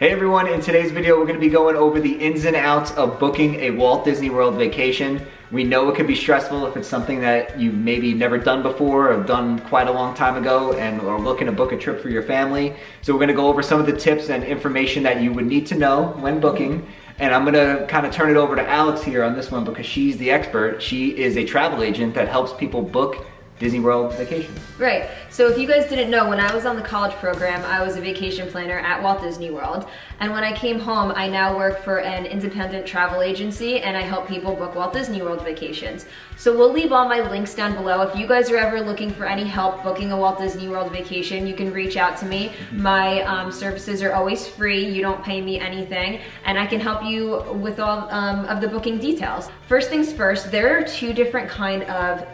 Hey everyone, in today's video we're going to be going over the ins and outs of booking a Walt Disney World vacation. We know it can be stressful if it's something that you've maybe never done before or done quite a long time ago and are looking to book a trip for your family. So we're going to go over some of the tips and information that you would need to know when booking. And I'm going to kind of turn it over to Alex here on this one because she's the expert. She is a travel agent that helps people book Disney World vacations. Right. So if you guys didn't know, when I was on the college program, I was a vacation planner at Walt Disney World. And when I came home, I now work for an independent travel agency and I help people book Walt Disney World vacations. So we'll leave all my links down below. If you guys are ever looking for any help booking a Walt Disney World vacation, you can reach out to me. My services are always free. You don't pay me anything. And I can help you with all of the booking details. First things first, there are two different kind of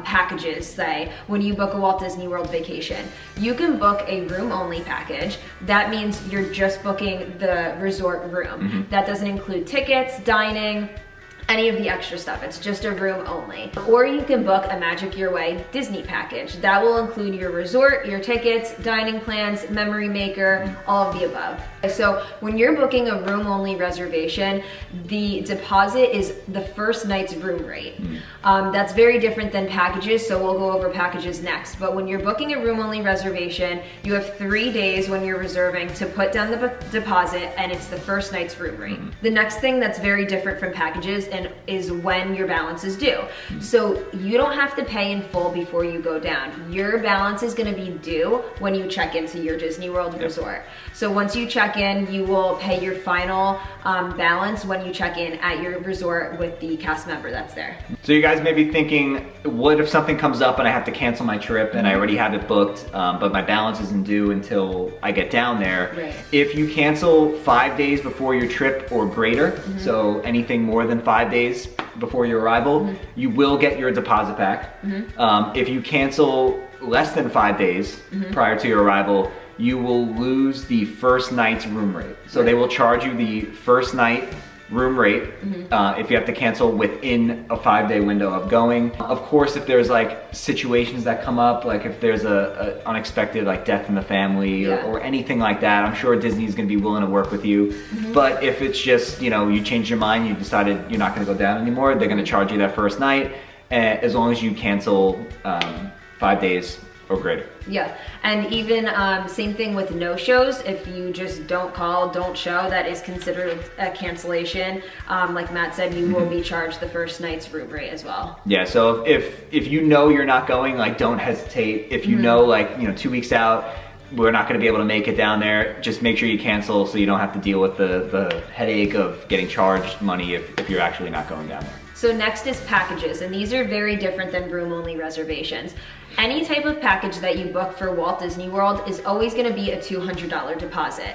packages, say, when you book a Walt Disney World vacation. You can book a room-only package. That means you're just booking the resort room. That doesn't include tickets, dining, any of the extra stuff. It's just a room only. Or you can book a Magic Your Way Disney package. That will include your resort, your tickets, dining plans, memory maker, all of the above. So when you're booking a room only reservation, the deposit is the first night's room rate. That's very different than packages, so we'll go over packages next. But when you're booking a room only reservation, you have 3 days when you're reserving to put down the deposit, and it's the first night's room rate. The next thing that's very different from packages is when your balance is due. So you don't have to pay in full before you go down. Your balance is gonna be due when you check into your Disney World resort. So once you check in, you will pay your final balance when you check in at your resort with the cast member that's there. So you guys may be thinking, what if something comes up and I have to cancel my trip and I already have it booked, but my balance isn't due until I get down there. Right. If you cancel 5 days before your trip or greater, so anything more than 5 days before your arrival, you will get your deposit back. If you cancel less than 5 days prior to your arrival, you will lose the first night's room rate. So they will charge you the first night room rate if you have to cancel within a 5-day window of going. Of course, if there's like situations that come up, like if there's a unexpected like death in the family or anything like that, I'm sure Disney's gonna be willing to work with you. But if it's just, you know, you changed your mind, you decided you're not gonna go down anymore, they're gonna charge you that first night as long as you cancel 5 days or greater. Yeah, and even same thing with no-shows. If you just don't call, don't show, that is considered a cancellation. Like Matt said, you will be charged the first night's room rate as well. Yeah, so if you know you're not going, like don't hesitate. If you know, like, you know, 2 weeks out, we're not gonna be able to make it down there, just make sure you cancel so you don't have to deal with the headache of getting charged money if you're actually not going down there. So next is packages, and these are very different than room-only reservations. Any type of package that you book for Walt Disney World is always gonna be a $200 deposit.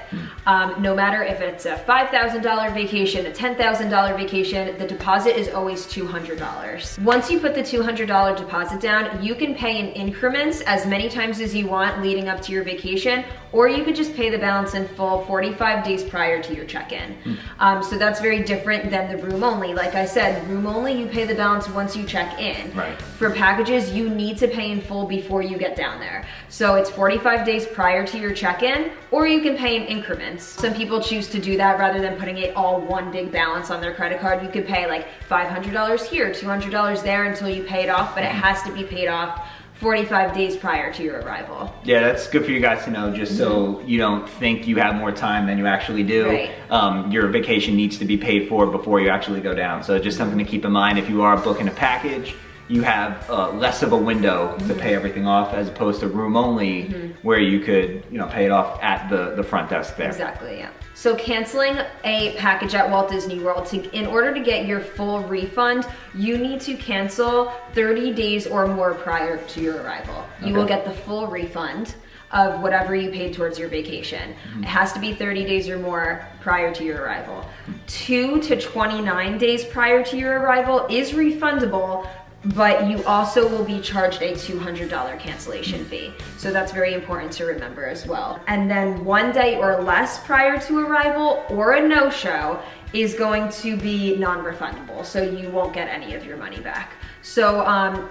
No matter if it's a $5,000 vacation, a $10,000 vacation, the deposit is always $200. Once you put the $200 deposit down, you can pay in increments as many times as you want leading up to your vacation, or you could just pay the balance in full 45 days prior to your check-in. So that's very different than the room only. Like I said, room only, you pay the balance once you check in. Right. For packages, you need to pay in full before you get down there. So it's 45 days prior to your check-in, or you can pay in increments. Some people choose to do that rather than putting it all one big balance on their credit card. You could pay like $500 here, $200 there until you pay it off, but it has to be paid off 45 days prior to your arrival. Yeah, that's good for you guys to know, just so you don't think you have more time than you actually do. Right. Your vacation needs to be paid for before you actually go down. So just something to keep in mind. If you are booking a package, you have less of a window to pay everything off as opposed to room only where you could, you know, pay it off at the front desk there. Exactly, yeah. So canceling a package at Walt Disney World, in order to get your full refund, you need to cancel 30 days or more prior to your arrival. You will get the full refund of whatever you paid towards your vacation. It has to be 30 days or more prior to your arrival. 2 to 29 days prior to your arrival is refundable, but you also will be charged a $200 cancellation fee. So that's very important to remember as well. And then 1 day or less prior to arrival or a no-show is going to be non-refundable, so you won't get any of your money back. So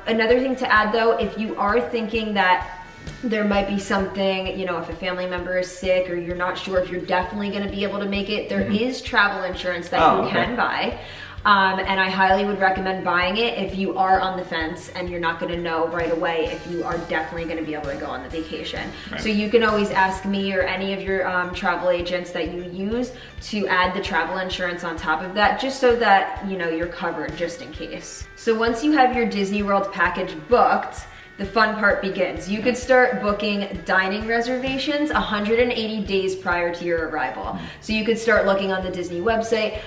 another thing to add though, if you are thinking that There might be something, you know, if a family member is sick or you're not sure if you're definitely going to be able to make it, there is travel insurance that you can buy. And I highly would recommend buying it if you are on the fence and you're not gonna know right away if you are definitely gonna be able to go on the vacation. Right. So you can always ask me or any of your travel agents that you use to add the travel insurance on top of that, just so that, you know, you're covered just in case. So once you have your Disney World package booked, the fun part begins. You could start booking dining reservations 180 days prior to your arrival. So you could start looking on the Disney website,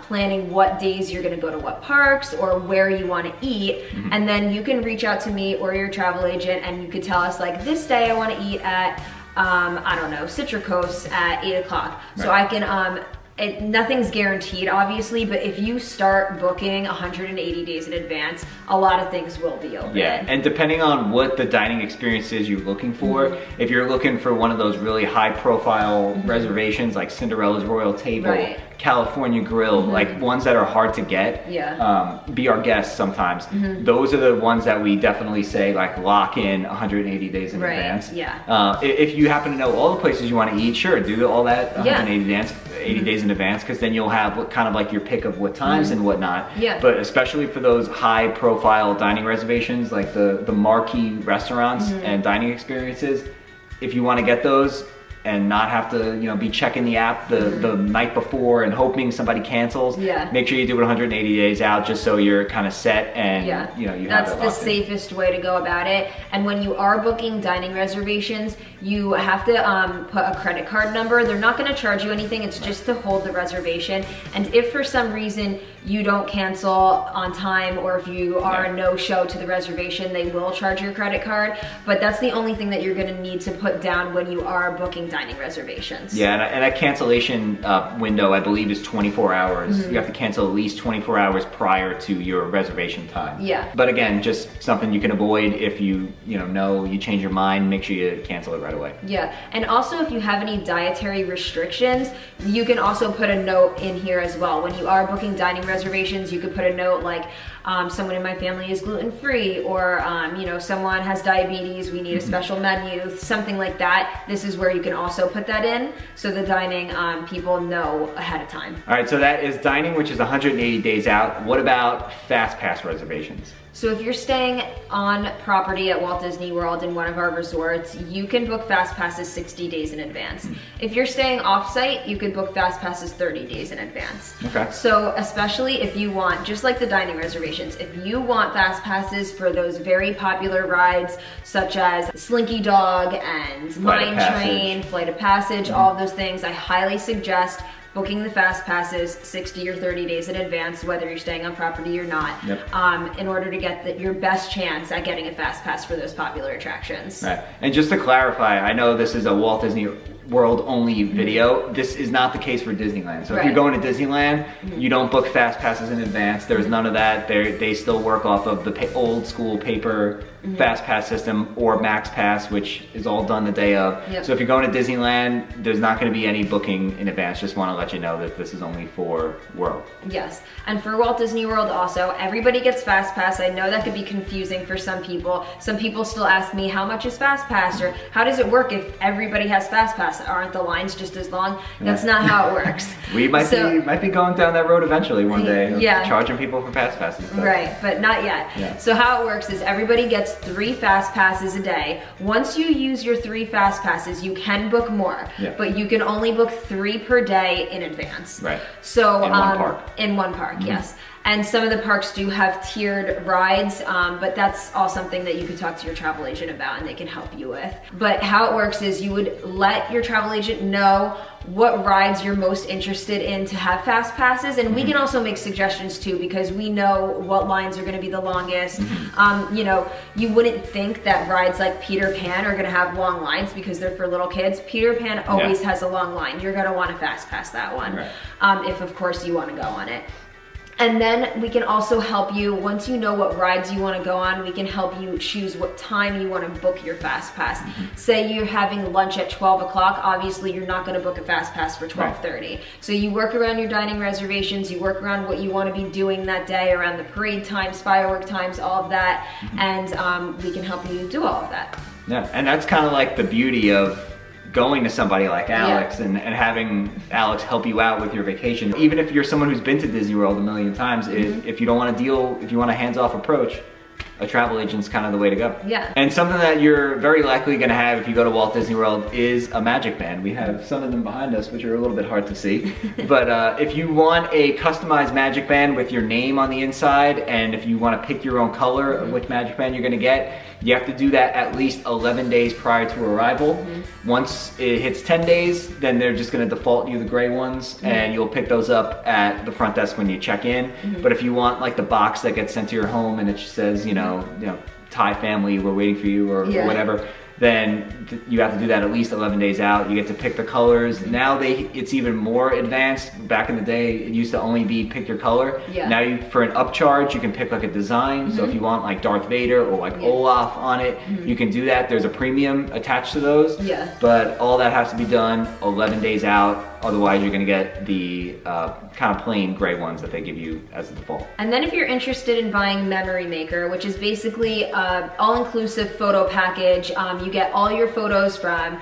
planning what days you're gonna go to what parks or where you wanna eat. And then you can reach out to me or your travel agent and you could tell us like, this day I wanna eat at, I don't know, Citricos at 8 o'clock. Right. So I can, nothing's guaranteed, obviously, but if you start booking 180 days in advance, a lot of things will be open. Yeah, and depending on what the dining experience is you're looking for, if you're looking for one of those really high-profile reservations like Cinderella's Royal Table, California Grill, like ones that are hard to get, be our guests sometimes. Those are the ones that we definitely say like lock in 180 days in advance. If you happen to know all the places you want to eat, sure, do all that 180 days in advance, because then you'll have kind of like your pick of what times and whatnot. But especially for those high profile dining reservations, like the marquee restaurants and dining experiences, if you want to get those and not have to, you know, be checking the app the night before and hoping somebody cancels, make sure you do it 180 days out, just so you're kind of set and you know, you have it locked in. That's the safest way to go about it. And when you are booking dining reservations, you have to put a credit card number. They're not going to charge you anything. It's just to hold the reservation. And if for some reason you don't cancel on time, or if you are a no-show to the reservation, they will charge your credit card. But that's the only thing that you're going to need to put down when you are booking dining reservations. Yeah, and a cancellation window, I believe, is 24 hours. You have to cancel at least 24 hours prior to your reservation time. But again, just something you can avoid if you know you change your mind. Make sure you cancel it right away. And also if you have any dietary restrictions, you can also put a note in here as well. When you are booking dining reservations, you could put a note like, someone in my family is gluten-free, or you know, someone has diabetes, we need a special menu, something like that. This is where you can also put that in, so the dining people know ahead of time. All right, so that is dining, which is 180 days out. What about Fastpass reservations? So if you're staying on property at Walt Disney World in one of our resorts, you can book Fastpasses 60 days in advance. If you're staying off-site, you could book Fastpasses 30 days in advance. So especially if you want, just like the dining reservations, if you want Fastpasses for those very popular rides such as Slinky Dog and Mine Train, Flight of Passage, all of those things, I highly suggest booking the Fastpasses 60 or 30 days in advance, whether you're staying on property or not, in order to get your best chance at getting a Fastpass for those popular attractions. And just to clarify, I know this is a Walt Disney World only video. This is not the case for Disneyland. So if you're going to Disneyland, you don't book Fastpasses in advance. There's none of that. They still work off of the old school paper Fastpass system or MaxPass, which is all done the day of. So if you're going to Disneyland, there's not going to be any booking in advance. Just want to let you know that this is only for World. Yes, and for Walt Disney World also, everybody gets Fastpass. I know that could be confusing for some people. Some people still ask me, how much is Fastpass, or how does it work if everybody has Fastpass? Aren't the lines just as long? That's not how it works. We might be going down that road eventually one day, charging people for Fastpasses. Right, but not yet. So how it works is everybody gets 3 Fastpasses a day. Once you use your 3 Fastpasses, you can book more, but you can only book 3 per day in advance. So in one park, yes. And some of the parks do have tiered rides, but that's all something that you could talk to your travel agent about and they can help you with. But how it works is you would let your travel agent know what rides you're most interested in to have Fastpasses, and we can also make suggestions too, because we know what lines are going to be the longest. You know, you wouldn't think that rides like Peter Pan are going to have long lines because they're for little kids. Peter Pan always has a long line. You're going to want to Fastpass that one, if of course you want to go on it. And then we can also help you, once you know what rides you want to go on, we can help you choose what time you want to book your Fastpass. Say you're having lunch at 12 o'clock, obviously you're not going to book a Fastpass for 12:30. So you work around your dining reservations, you work around what you want to be doing that day, around the parade times, firework times, all of that, and we can help you do all of that. Yeah, and that's kind of like the beauty of going to somebody like Alex and having Alex help you out with your vacation. Even if you're someone who's been to Disney World a million times, if you don't want to deal, if you want a hands-off approach, a travel agent's kind of the way to go. Yeah. And something that you're very likely going to have if you go to Walt Disney World is a magic band. We have some of them behind us, which are a little bit hard to see. But if you want a customized magic band with your name on the inside, and if you want to pick your own color of which magic band you're going to get, you have to do that at least 11 days prior to arrival. Once it hits 10 days, then they're just going to default you the gray ones, and you'll pick those up at the front desk when you check in. But if you want like the box that gets sent to your home and it says, you know, Thai family, we're waiting for you, or whatever, then you have to do that at least 11 days out. You get to pick the colors. Now it's even more advanced. Back in the day, it used to only be pick your color. Now for an upcharge, you can pick like a design. So if you want like Darth Vader or like Olaf on it, you can do that. There's a premium attached to those. But all that has to be done 11 days out. Otherwise, you're gonna get the kind of plain gray ones that they give you as a default. And then if you're interested in buying Memory Maker, which is basically an all-inclusive photo package, you get all your photos from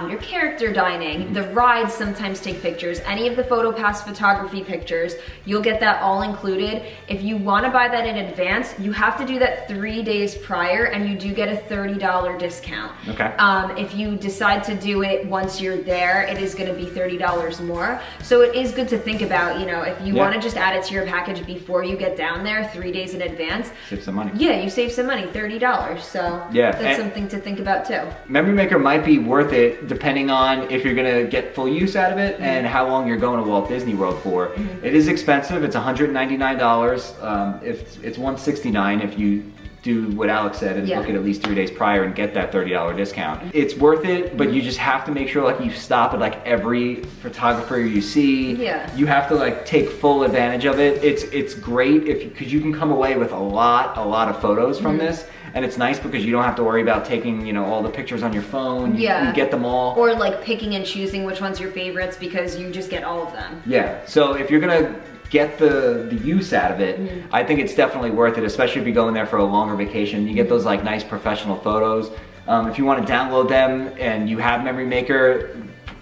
your character dining, the rides sometimes take pictures, any of the PhotoPass photography pictures, you'll get that all included. If you want to buy that in advance, you have to do that 3 days prior, and you do get a $30 discount. Okay. If you decide to do it once you're there, it is going to be $30 more. So it is good to think about, you know, if you want to just add it to your package before you get down there 3 days in advance. Save some money. Yeah, you save some money, $30. So that's something to think about too. Memory Maker might be worth it depending on if you're gonna get full use out of it and how long you're going to Walt Disney World for. It is expensive. It's $199. It's $169 if you do what Alex said and book it at least 3 days prior and get that $30 discount. It's worth it, but you just have to make sure like you stop at like every photographer you see. You have to like take full advantage of it. It's great because you can come away with a lot of photos from this. And it's nice because you don't have to worry about taking, you know, all the pictures on your phone. You get them all. Or like picking and choosing which one's your favorites because you just get all of them. Yeah, so if you're gonna get the use out of it, I think it's definitely worth it, especially if you go in there for a longer vacation. You get those like nice professional photos. If you want to download them and you have Memory Maker,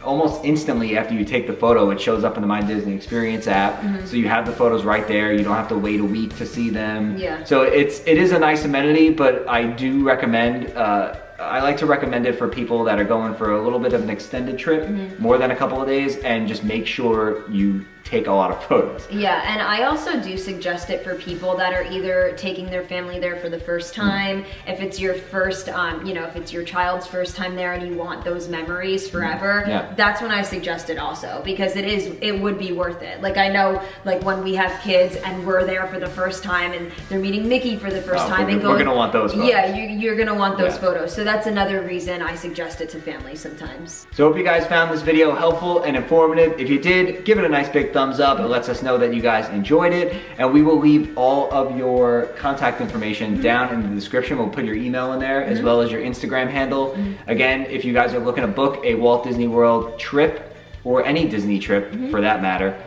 almost instantly after you take the photo, it shows up in the My Disney Experience app. So you have the photos right there. You don't have to wait a week to see them. So it is a nice amenity, but I do recommend, I like to recommend it for people that are going for a little bit of an extended trip, more than a couple of days, and just make sure you take a lot of photos. Yeah, and I also do suggest it for people that are either taking their family there for the first time, if it's your first, you know, if it's your child's first time there and you want those memories forever, that's when I suggest it also, because it would be worth it. Like I know, like when we have kids and we're there for the first time and they're meeting Mickey for the first time and we're gonna want those photos. Yeah, you're gonna want those photos. So that's another reason I suggest it to families sometimes. So hope you guys found this video helpful and informative. If you did, give it a nice big thumbs up. It lets us know that you guys enjoyed it, and we will leave all of your contact information down in the description. We'll put your email in there as well as your Instagram handle. Again, if you guys are looking to book a Walt Disney World trip or any Disney trip for that matter,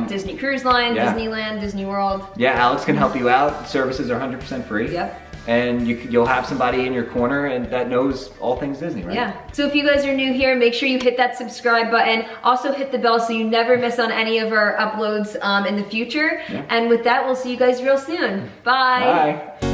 Disney Cruise Line, Disneyland, Disney World. Yeah, Alex can help you out. Services are 100% free. And you'll have somebody in your corner and that knows all things Disney, right? Yeah. So if you guys are new here, make sure you hit that subscribe button. Also hit the bell so you never miss on any of our uploads in the future. And with that, we'll see you guys real soon. Bye. Bye.